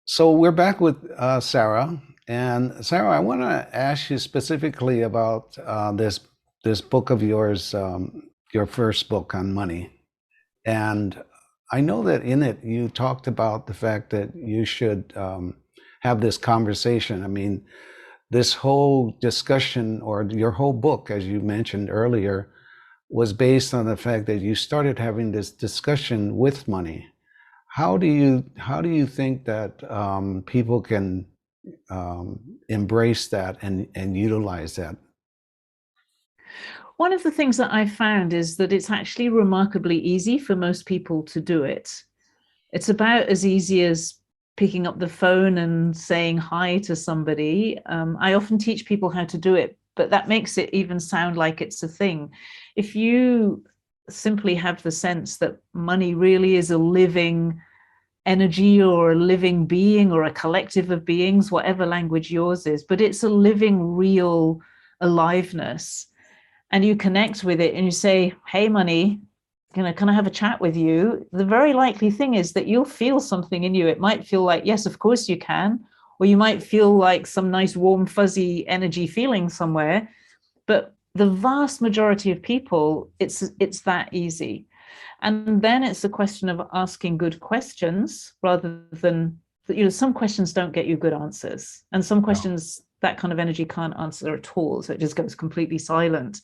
So we're back with Sarah, and Sarah, I want to ask you specifically about this book of yours, your first book on money. And I know that in it you talked about the fact that you should have this conversation. I mean, this whole discussion or your whole book, as you mentioned earlier, was based on the fact that you started having this discussion with money. How do you think that people can embrace that and utilize that? One of the things that I found is that it's actually remarkably easy for most people to do it. It's about as easy as picking up the phone and saying hi to somebody. I often teach people how to do it, but that makes it even sound like it's a thing. If you simply have the sense that money really is a living energy or a living being or a collective of beings, whatever language yours is, but it's a living, real aliveness, and you connect with it and you say, hey, money, can I have a chat with you? The very likely thing is that you'll feel something in you. It might feel like, yes, of course you can, or you might feel like some nice, warm, fuzzy energy feeling somewhere. But the vast majority of people, it's that easy. And then it's a question of asking good questions rather than, some questions don't get you good answers. And some No. questions that kind of energy can't answer at all. So it just goes completely silent.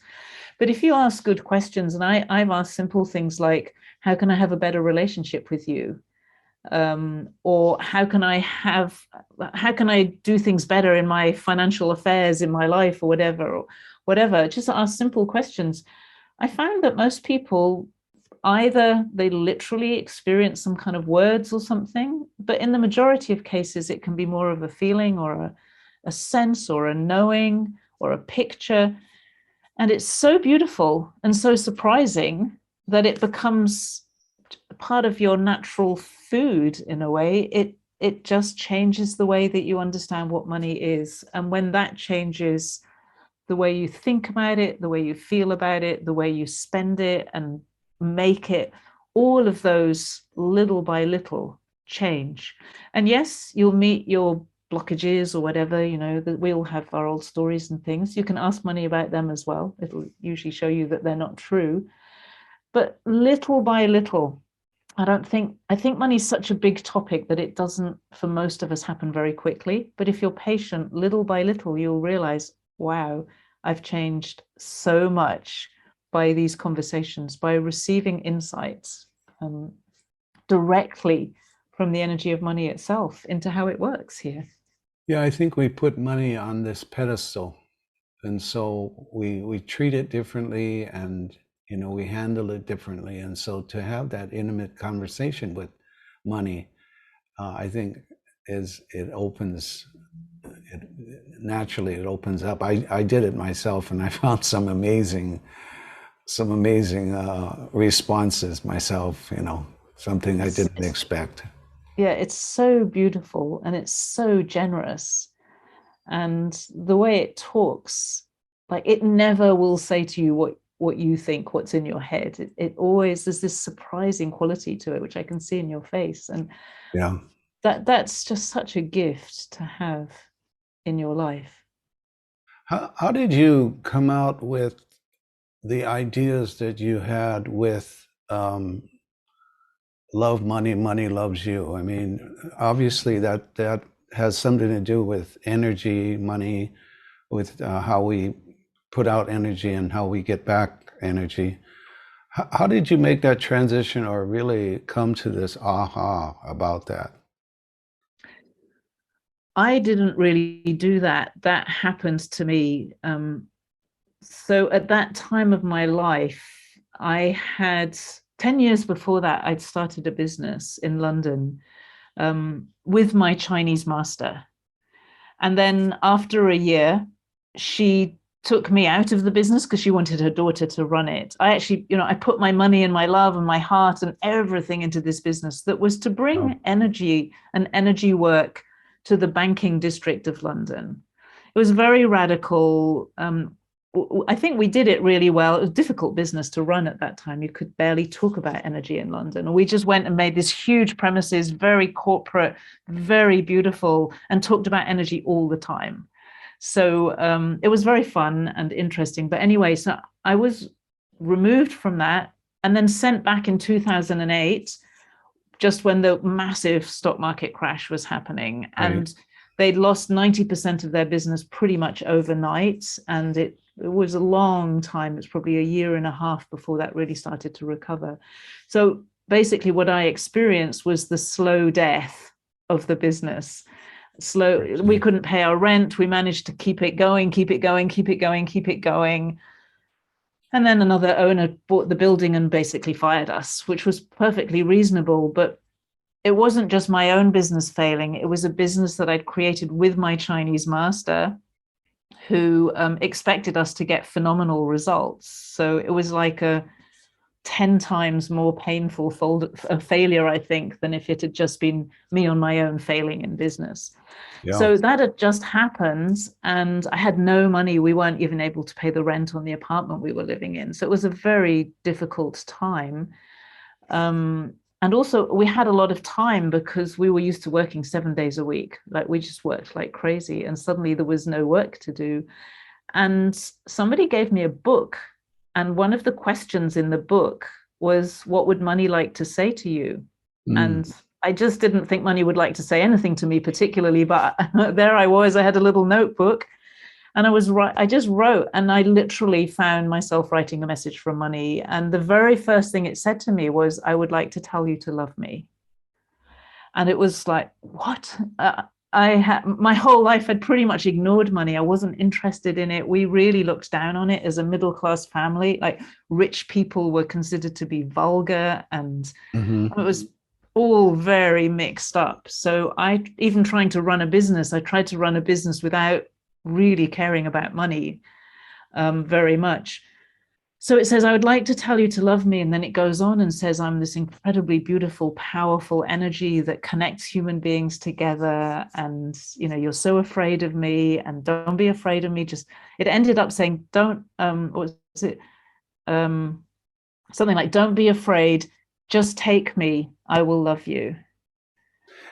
But if you ask good questions, and I've asked simple things like, how can I have a better relationship with you? Or how can I do things better in my financial affairs in my life, or whatever. Just ask simple questions. I found that most people either they literally experience some kind of words or something, but in the majority of cases, it can be more of a feeling or a sense or a knowing or a picture. And it's so beautiful and so surprising that it becomes part of your natural food in a way. It just changes the way that you understand what money is. And when that changes the way you think about it, the way you feel about it, the way you spend it and make it, all of those little by little change. And yes, you'll meet your blockages or whatever, that we all have our old stories and things. You can ask money about them as well. It'll usually show you that they're not true. But little by little, I think money's such a big topic that it doesn't, for most of us, happen very quickly. But if you're patient, little by little, you'll realize, wow, I've changed so much by these conversations, by receiving insights directly from the energy of money itself into how it works here. Yeah, I think we put money on this pedestal, and so we treat it differently, and we handle it differently. And so to have that intimate conversation with money, I think is it opens it naturally it opens up. I did it myself, and I found some amazing responses myself, something I It's, didn't expect. yeah, it's so beautiful and it's so generous. And the way it talks, like it never will say to you what you think, what's in your head. It always, there's this surprising quality to it, which I can see in your face. And Yeah. that's just such a gift to have in your life. How did you come out with the ideas that you had with love money, money loves you? I mean, obviously that has something to do with energy, money, with how we put out energy and how we get back energy. How did you make that transition or really come to this aha about that? I didn't really do that. That happened to me. So at that time of my life, I had 10 years before that, I'd started a business in London with my Chinese master. And then after a year, she took me out of the business because she wanted her daughter to run it. I actually, I put my money and my love and my heart and everything into this business that was to Oh, bring energy and energy work to the banking district of London. It was very radical. I think we did it really well. It was a difficult business to run at that time. You could barely talk about energy in London. We just went and made this huge premises, very corporate, very beautiful, and talked about energy all the time. So it was very fun and interesting. But anyway, so I was removed from that and then sent back in 2008, just when the massive stock market crash was happening. Right. And they'd lost 90% of their business pretty much overnight. And it was a long time. It's probably a year and a half before that really started to recover. So basically, what I experienced was the slow death of the business. Slow, we couldn't pay our rent. We managed to keep it going, keep it going, keep it going, keep it going. And then another owner bought the building and basically fired us, which was perfectly reasonable. But it wasn't just my own business failing. It was a business that I'd created with my Chinese master, who expected us to get phenomenal results. So it was like a 10 times more painful failure, I think, than if it had just been me on my own failing in business. Yeah. So that had just happened, and I had no money. We weren't even able to pay the rent on the apartment we were living in. So it was a very difficult time. And also, we had a lot of time because we were used to working 7 days a week. Like, we just worked like crazy, and suddenly there was no work to do. And somebody gave me a book, and one of the questions in the book was, what would money like to say to you? And I just didn't think money would like to say anything to me particularly, but there I was. I had a little notebook, and I just wrote, and I literally found myself writing a message from money. And the very first thing it said to me was, I would like to tell you to love me. And it was like, what? My whole life had pretty much ignored money. I wasn't interested in it. We really looked down on it as a middle class family. Like, rich people were considered to be vulgar, and Mm-hmm. it was all very mixed up. So even trying to run a business, I tried to run a business without really caring about money very much. So it says, I would like to tell you to love me. And then it goes on and says, I'm this incredibly beautiful, powerful energy that connects human beings together. And, you're so afraid of me, and don't be afraid of me. It ended up saying, don't, what was it? Something like, don't be afraid. Just take me. I will love you.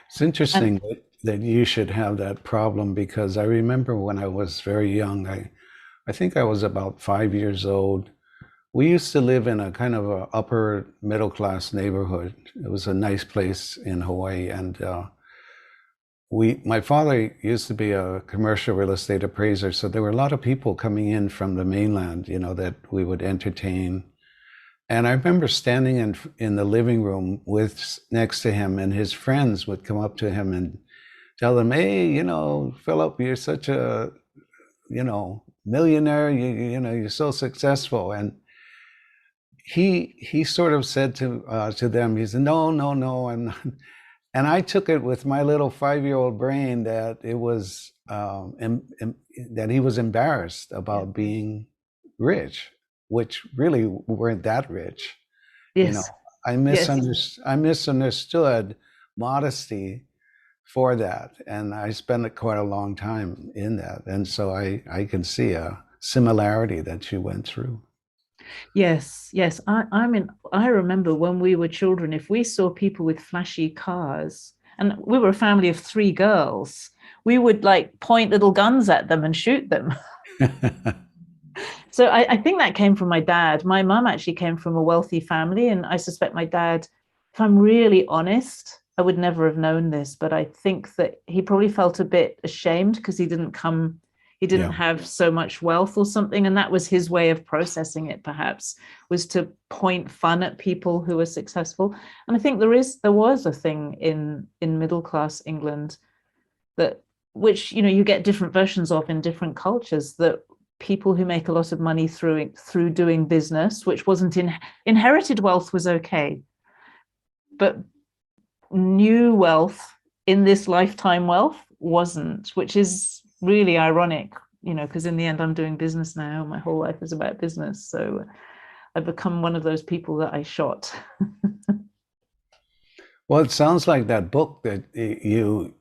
It's interesting And that you should have that problem because I remember when I was very young, I think I was about 5 years old. We used to live in a kind of a upper middle class neighborhood. It was a nice place in Hawaii, and my father used to be a commercial real estate appraiser, so there were a lot of people coming in from the mainland, that we would entertain. And I remember standing in the living room next to him, and his friends would come up to him and tell him, "Hey, Philip, you're such a, millionaire. You're so successful." And he sort of said to them, he said, "No, no, no, I'm not." And I took it with my little 5-year-old brain that it was that he was embarrassed about being rich, which really weren't that rich. You know, yes, yes. I misunderstood modesty for that, and I spent quite a long time in that, and so I can see a similarity that you went through. Yes, yes. I remember when we were children, if we saw people with flashy cars, and we were a family of three girls, we would like point little guns at them and shoot them. So I think that came from my dad. My mum actually came from a wealthy family, and I suspect my dad, if I'm really honest, I would never have known this, but I think that he probably felt a bit ashamed because he didn't Yeah. have so much wealth or something. And that was his way of processing it, perhaps, was to point fun at people who were successful. And I think there was a thing in middle class England that, which, you get different versions of in different cultures, that people who make a lot of money through doing business, which wasn't inherited wealth, was okay, but new wealth, in this lifetime wealth, wasn't, which is really ironic, because in the end I'm doing business now. My whole life is about business. So I've become one of those people that I shot. Well, it sounds like that book that you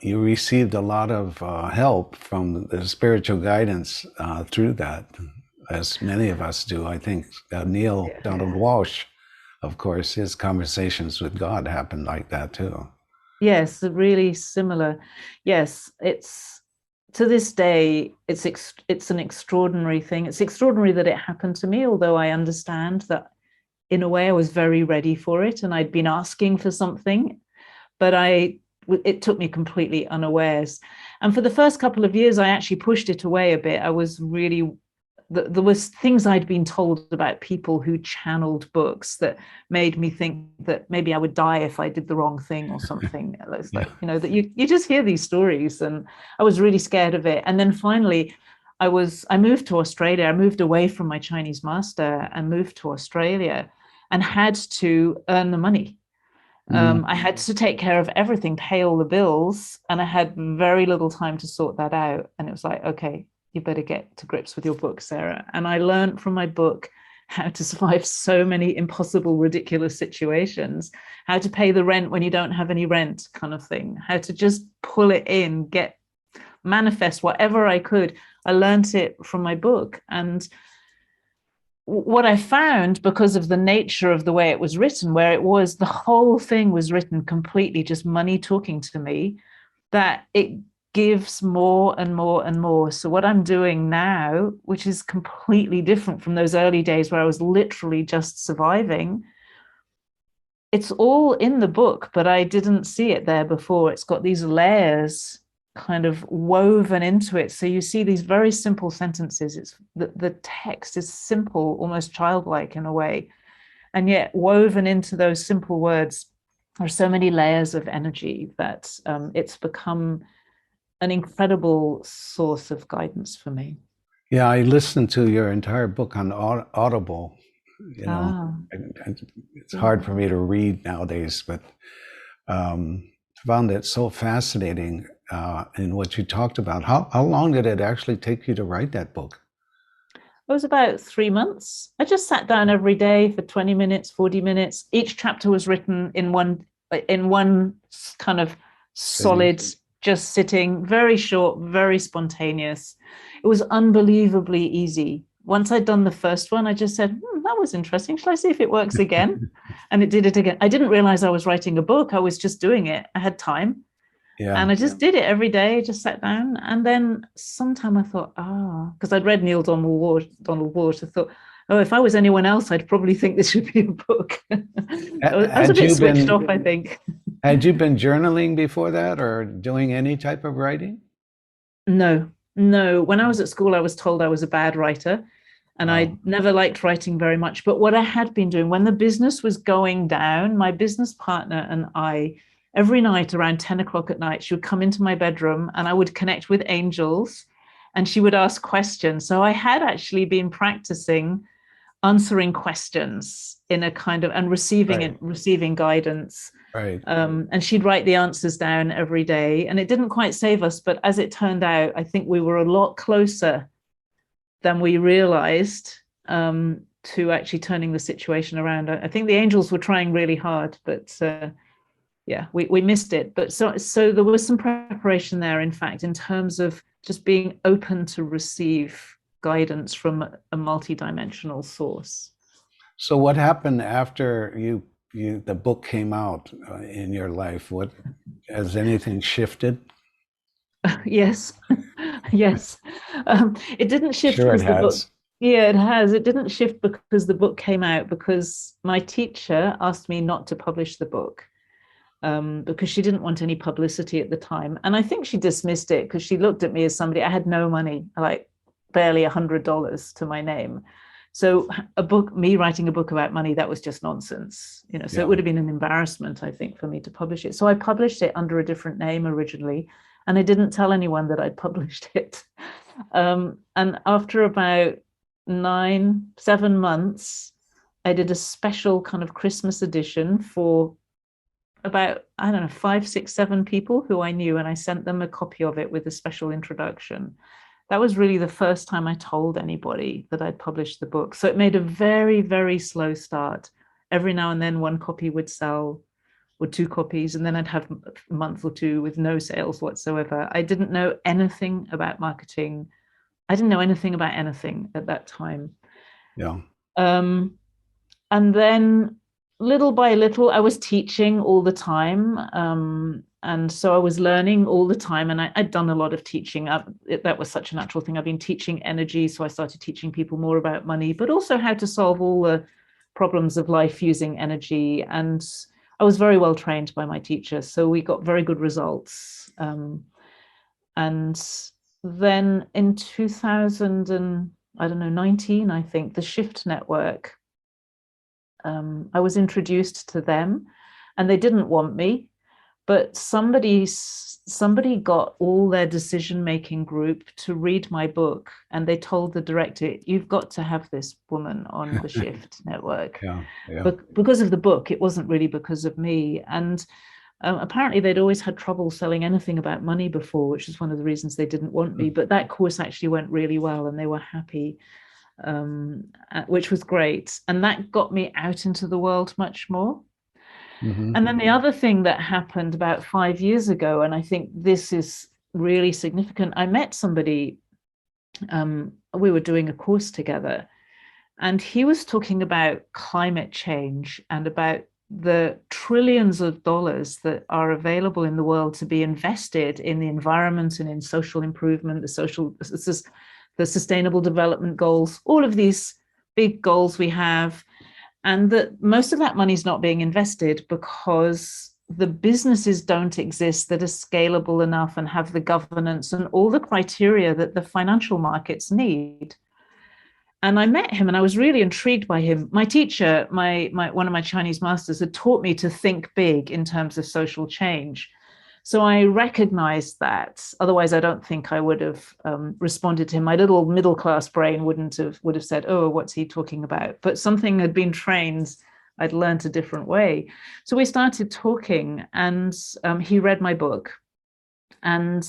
you received a lot of help from the spiritual guidance through that, as many of us do. I think Neil Donald Yeah. Walsh, of course, his conversations with God happened like that too. Yes, really similar. Yes, it's to this day, it's an extraordinary thing. It's extraordinary that it happened to me, although I understand that in a way I was very ready for it and I'd been asking for something, but it took me completely unawares. And for the first couple of years, I actually pushed it away a bit. I was really there was things I'd been told about people who channeled books that made me think that maybe I would die if I did the wrong thing or something. It's Yeah. like, that you just hear these stories, and I was really scared of it. And then finally, I moved to Australia. I moved away from my Chinese master and moved to Australia and had to earn the money. Mm. I had to take care of everything, pay all the bills, and I had very little time to sort that out. And it was like, okay, you better get to grips with your book, Sarah. And I learned from my book how to survive so many impossible, ridiculous situations, how to pay the rent when you don't have any rent, kind of thing, how to just pull it in, manifest whatever I could. I learned it from my book. And what I found, because of the nature of the way it was written, where the whole thing was written completely just money talking to me, that it gives more and more and more. So what I'm doing now, which is completely different from those early days where I was literally just surviving, it's all in the book, but I didn't see it there before. It's got these layers kind of woven into it. So you see these very simple sentences. It's the text is simple, almost childlike in a way. And yet woven into those simple words are so many layers of energy that it's become an incredible source of guidance for me. Yeah, I listened to your entire book on Audible. You know, Ah, it's hard for me to read nowadays, but um, found it so fascinating in what you talked about. How long did it actually take you to write that book? it was about 3 months. I just sat down every day for 20 minutes, 40 minutes. Each chapter was written in one kind of Sitting. solid, just sitting, very short, very spontaneous. It was unbelievably easy. Once I'd done the first one, I just said, that was interesting. Shall I see if it works again? And it did it again. I didn't realize I was writing a book. I was just doing it. I had time. Yeah. And I just did it every day, just sat down. And then sometime I thought, because I'd read Neil Donald Walsh, I thought, oh, if I was anyone else, I'd probably think this should be a book. I was a Had bit you switched off, been I think. had you been journaling before that or doing any type of writing? No, no. When I was at school, I was told I was a bad writer. And I Oh, never liked writing very much. But what I had been doing when the business was going down, my business partner and I, every night around 10 o'clock at night, she would come into my bedroom and I would connect with angels and she would ask questions. So I had actually been practicing answering questions in a kind of and right, receiving guidance. right. And she'd write the answers down every day. And it didn't quite save us, but as it turned out, I think we were a lot closer than we realized to actually turning the situation around. I think the angels were trying really hard, but yeah, we missed it. But so there was some preparation there, in fact, in terms of just being open to receive guidance from a multidimensional source. So what happened after the book came out in your life? What has anything shifted? Yes, yes. It didn't shift Sure, it because the book. has. Yeah, it has. It didn't shift because the book came out because my teacher asked me not to publish the book because she didn't want any publicity at the time, and I think she dismissed it because she looked at me as somebody. I had no money, like barely $100 to my name. So me writing a book about money, that was just nonsense, So it Yeah. would have been an embarrassment, I think, for me to publish it. So I published it under a different name originally, and I didn't tell anyone that I'd published it. And after about 7 months, I did a special kind of Christmas edition for about, I don't know, 5, 6, 7 people who I knew, and I sent them a copy of it with a special introduction. That was really the first time I told anybody that I'd published the book. So it made a very, very slow start. Every now and then one copy would sell. or 2 copies, and then I'd have a month or two with no sales whatsoever. I didn't know anything about marketing. I didn't know anything about anything at that time. Yeah. Um, and then little by little, I was teaching all the time. And so I was learning all the time, and I'd done a lot of teaching. That was such a natural thing. I've been teaching energy, so I started teaching people more about money, but also how to solve all the problems of life using energy. And I was very well trained by my teacher, so we got very good results. And then in 2000 and I don't know 19, I think, the Shift Network, I was introduced to them, and they didn't want me, but somebody got all their decision-making group to read my book, and they told the director, "You've got to have this woman on the Shift Network." Yeah. Yeah. But because of the book, it wasn't really because of me. And apparently they'd always had trouble selling anything about money before, which is one of the reasons they didn't want me. But that course actually went really well, and they were happy, which was great. And that got me out into the world much more. Mm-hmm. And then the other thing that happened about 5 years ago, and I think this is really significant, I met somebody, we were doing a course together, and he was talking about climate change and about the trillions of dollars that are available in the world to be invested in the environment and in social improvement, the sustainable development goals, all of these big goals we have, and that most of that money is not being invested because the businesses don't exist that are scalable enough and have the governance and all the criteria that the financial markets need. And I met him, and I was really intrigued by him. My teacher, one of my Chinese masters, had taught me to think big in terms of social change. So I recognized that. Otherwise, I don't think I would have responded to him. My little middle class brain would have said, "Oh, what's he talking about?" But something had been trained. I'd learned a different way. So we started talking, and he read my book. And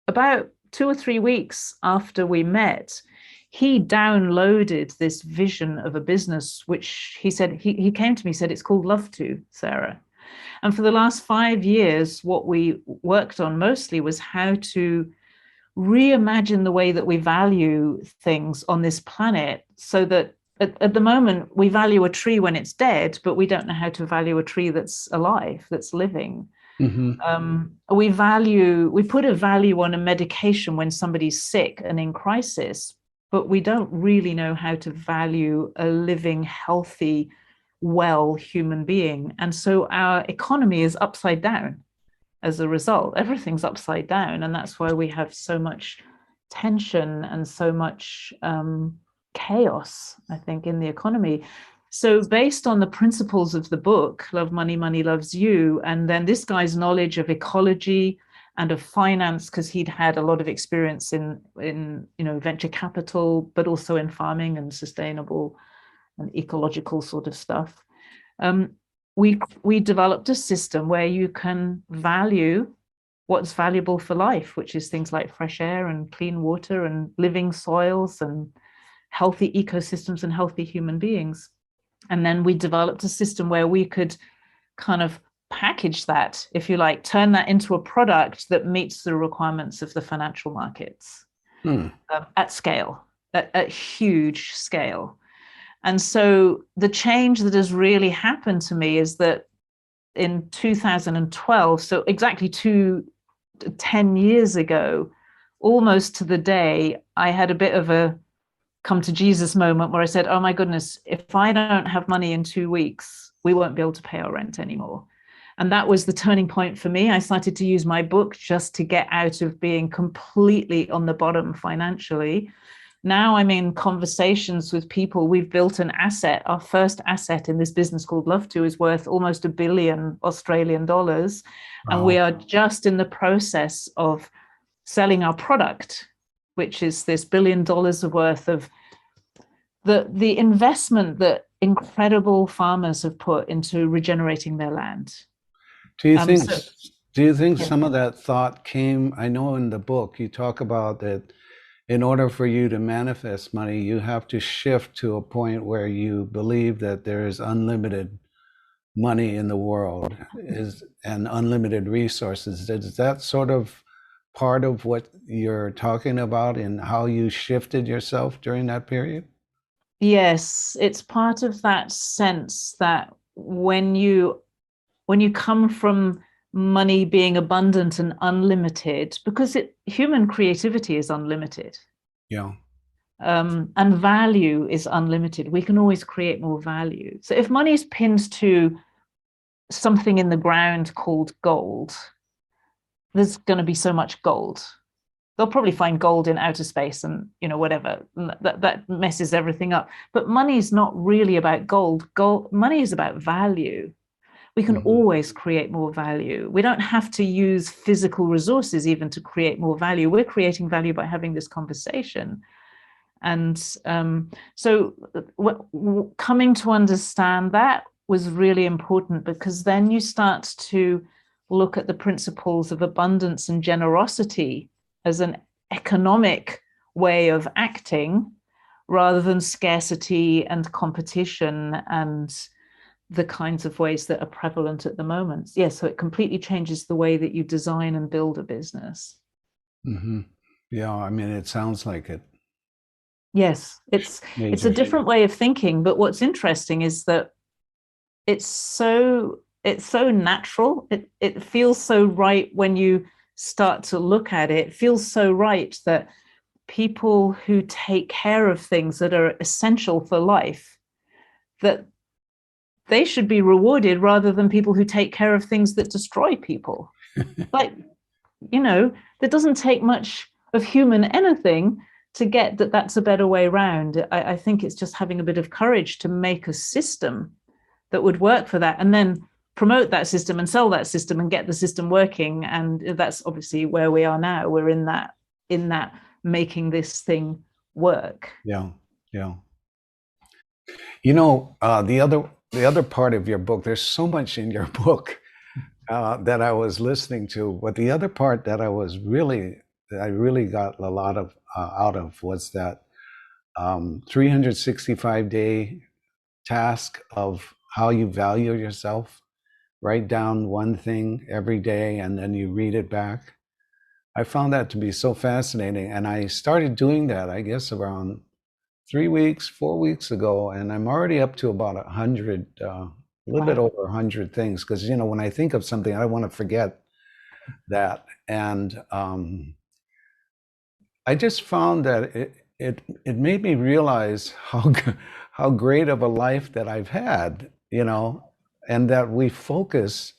about 2 or 3 weeks after we met, he downloaded this vision of a business, which he said, he came to me, said, "It's called Love To, Sarah." And for the last 5 years, what we worked on mostly was how to reimagine the way that we value things on this planet, so that at the moment we value a tree when it's dead, but we don't know how to value a tree that's alive, that's living. Mm-hmm. We put a value on a medication when somebody's sick and in crisis, but we don't really know how to value a living, healthy, well human being. And so our economy is upside down as a result. Everything's upside down. And that's why we have so much tension and so much chaos, I think, in the economy. So based on the principles of the book, Love Money, Money Loves You, and then this guy's knowledge of ecology and of finance, because he'd had a lot of experience in venture capital, but also in farming and sustainable and ecological sort of stuff. We developed a system where you can value what's valuable for life, which is things like fresh air and clean water and living soils and healthy ecosystems and healthy human beings. And then we developed a system where we could kind of package that, if you like, turn that into a product that meets the requirements of the financial markets at scale, at huge scale. And so the change that has really happened to me is that in 2012, so exactly 10 years ago, almost to the day, I had a bit of a come to Jesus moment where I said, "Oh my goodness, if I don't have money in 2 weeks, we won't be able to pay our rent anymore." And that was the turning point for me. I started to use my book just to get out of being completely on the bottom financially. Now I'm in conversations with people. We've built an asset. Our first asset in this business called Love To is worth almost $1 billion Australian dollars. Wow. And we are just in the process of selling our product, which is this $1 billion worth of the investment that incredible farmers have put into regenerating their land. Do you think Yeah. some of that thought came? I know in the book you talk about that in order for you to manifest money, you have to shift to a point where you believe that there is unlimited money in the world is and unlimited resources. Is that sort of part of what you're talking about in how you shifted yourself during that period? Yes, it's part of that sense that when you come from money being abundant and unlimited, because human creativity is unlimited, Yeah. and value is unlimited. We can always create more value. So if money is pinned to something in the ground called gold, there's going to be so much gold. They'll probably find gold in outer space and whatever. That messes everything up. But money is not really about gold. Money is about value. We can Hmm. always create more value. We don't have to use physical resources even to create more value. We're creating value by having this conversation. And so coming to understand that was really important, because then you start to look at the principles of abundance and generosity as an economic way of acting rather than scarcity and competition and the kinds of ways that are prevalent at the moment. Yeah, so it completely changes the way that you design and build a business. Hmm. Yeah, I mean, it sounds like it. Yes, it's a Major shift. different way of thinking, but what's interesting is that it's so natural. It feels so right when you start to look at it. It feels so right that people who take care of things that are essential for life, that they should be rewarded rather than people who take care of things that destroy people. Like, there doesn't take much of human anything to get that that's a better way around. I think it's just having a bit of courage to make a system that would work for that, and then promote that system and sell that system and get the system working. And that's obviously where we are now. We're in that making this thing work. Yeah, yeah. The other part of your book, there's so much in your book that I was listening to, but the other part that I really got a lot of out of was that 365-day task of how you value yourself. Write down one thing every day and then you read it back. I found that to be so fascinating, and I started doing that, I guess, around 3 weeks, 4 weeks ago, and I'm already up to about 100, a little bit Wow. over 100 things. Because when I think of something, I don't want to forget that. And I just found that it made me realize how great of a life that I've had, and that we focus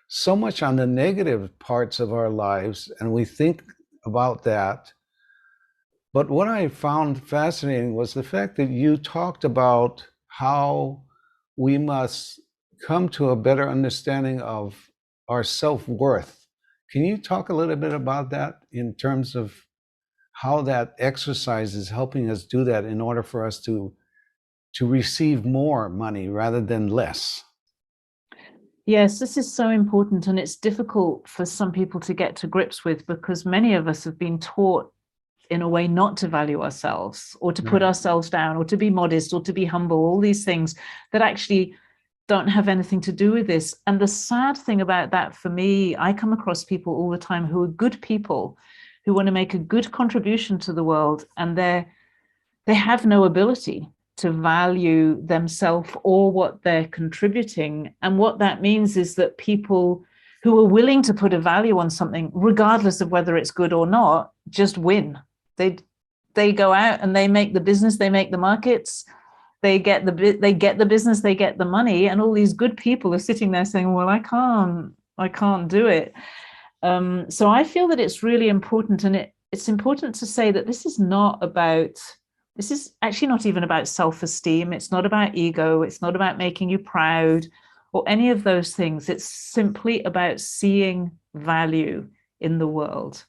so much on the negative parts of our lives, and we think about that. But what I found fascinating was the fact that you talked about how we must come to a better understanding of our self-worth. Can you talk a little bit about that in terms of how that exercise is helping us do that in order for us to receive more money rather than less? Yes, this is so important, and it's difficult for some people to get to grips with, because many of us have been taught in a way not to value ourselves, or to put Right. ourselves down, or to be modest, or to be humble, all these things that actually don't have anything to do with this. And the sad thing about that for me, I come across people all the time who are good people, who want to make a good contribution to the world, and they have no ability to value themselves or what they're contributing. And what that means is that people who are willing to put a value on something, regardless of whether it's good or not, just win. They go out and they make the business, they make the markets, they get the business, they get the money, and all these good people are sitting there saying, "Well, I can't do it." So I feel that it's really important, and it's important to say that this is actually not even about self-esteem. It's not about ego. It's not about making you proud or any of those things. It's simply about seeing value in the world.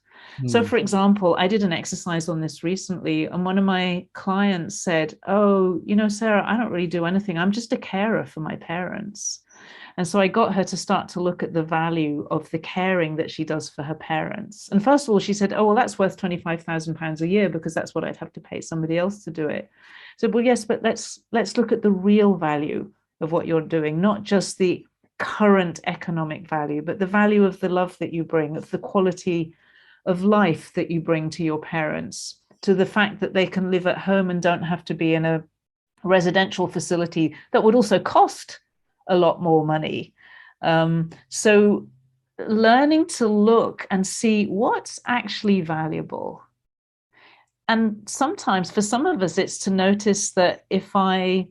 So, Hmm. for example, I did an exercise on this recently, and one of my clients said, "Oh, Sarah, I don't really do anything. I'm just a carer for my parents." And so I got her to start to look at the value of the caring that she does for her parents. And first of all, she said, "Oh, well, that's worth £25,000 a year, because that's what I'd have to pay somebody else to do it." So, well, yes, but let's look at the real value of what you're doing, not just the current economic value, but the value of the love that you bring, of the quality of life that you bring to your parents, to the fact that they can live at home and don't have to be in a residential facility that would also cost a lot more money. So learning to look and see what's actually valuable. And sometimes for some of us, it's to notice that if I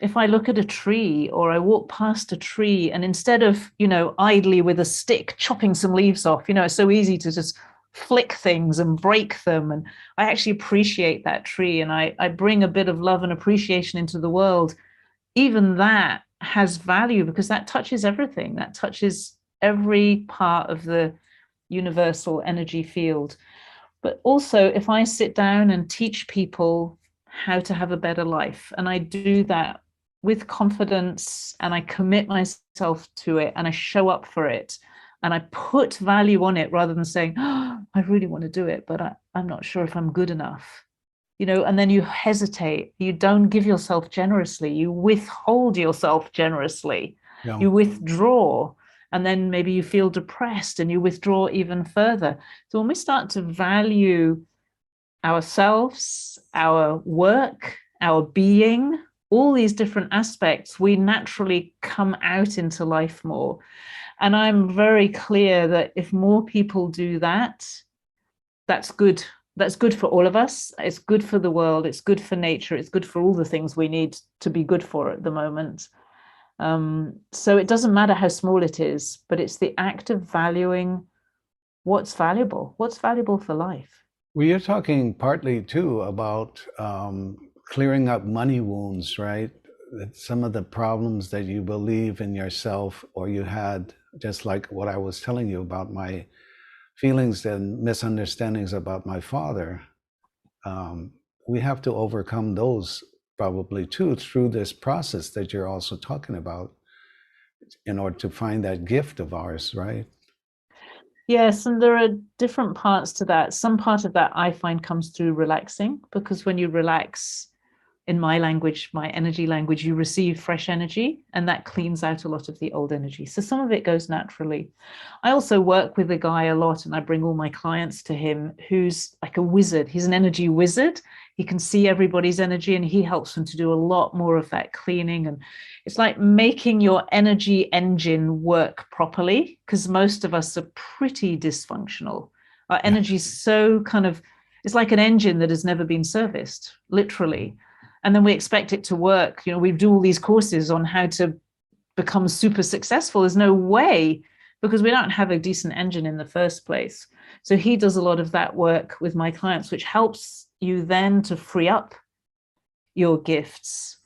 look at a tree or I walk past a tree, and instead of, idly with a stick chopping some leaves off, it's so easy to just flick things and break them. And I actually appreciate that tree, and I bring a bit of love and appreciation into the world. Even that has value because that touches everything. That touches every part of the universal energy field. But also, if I sit down and teach people how to have a better life, and I do that with confidence, and I commit myself to it, and I show up for it, and I put value on it rather than saying, oh, I really want to do it, but I'm not sure if I'm good enough. And then you hesitate. You don't give yourself generously. You withhold yourself generously. Yeah. You withdraw. And then maybe you feel depressed and you withdraw even further. So when we start to value ourselves, our work, our being, all these different aspects, we naturally come out into life more. And I'm very clear that if more people do that, that's good. That's good for all of us. It's good for the world. It's good for nature. It's good for all the things we need to be good for at the moment. So it doesn't matter how small it is, but it's the act of valuing what's valuable for life. Well, you're talking partly too about clearing up money wounds, right? That some of the problems that you believe in yourself or you had, just like what I was telling you about my feelings and misunderstandings about my father, we have to overcome those probably too through this process that you're also talking about in order to find that gift of ours, right? Yes, and there are different parts to that. Some part of that I find comes through relaxing, because when you relax, in my language, my energy language, you receive fresh energy, and that cleans out a lot of the old energy. So some of it goes naturally. I also work with a guy a lot, and I bring all my clients to him, who's like a wizard. He's an energy wizard. He can see everybody's energy, and he helps them to do a lot more of that cleaning. And it's like making your energy engine work properly, because most of us are pretty dysfunctional. Our energy is so it's like an engine that has never been serviced, literally. And then we expect it to work. We do all these courses on how to become super successful. There's no way, because we don't have a decent engine in the first place. So he does a lot of that work with my clients, which helps you then to free up your gifts,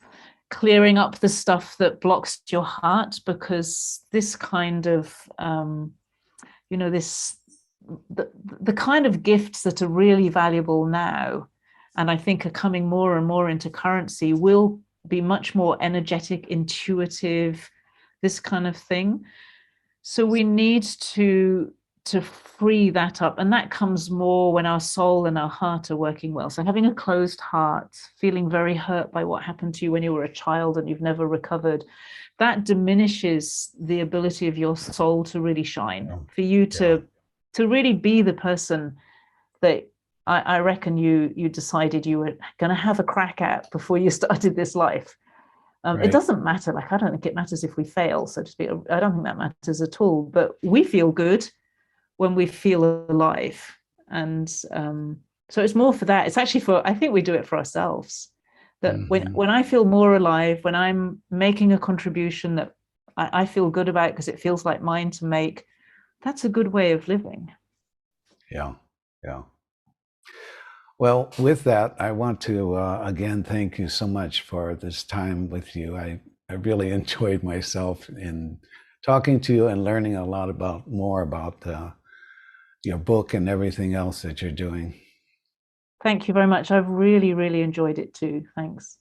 clearing up the stuff that blocks your heart, because this kind of, the kind of gifts that are really valuable now, and I think are coming more and more into currency, will be much more energetic, intuitive, this kind of thing. So we need to free that up. And that comes more when our soul and our heart are working well. So having a closed heart, feeling very hurt by what happened to you when you were a child and you've never recovered, that diminishes the ability of your soul to really shine, for you to really be the person that I reckon you decided you were going to have a crack at before you started this life. Right. It doesn't matter. Like, I don't think it matters if we fail, so to speak. I don't think that matters at all. But we feel good when we feel alive. And so it's more for that. It's actually I think we do it for ourselves. That when I feel more alive, when I'm making a contribution that I feel good about because it feels like mine to make, that's a good way of living. Yeah. Well, with that, I want to again thank you so much for this time with you. I really enjoyed myself in talking to you and learning a lot more about your book and everything else that you're doing. Thank you very much. I've really, really enjoyed it too. Thanks.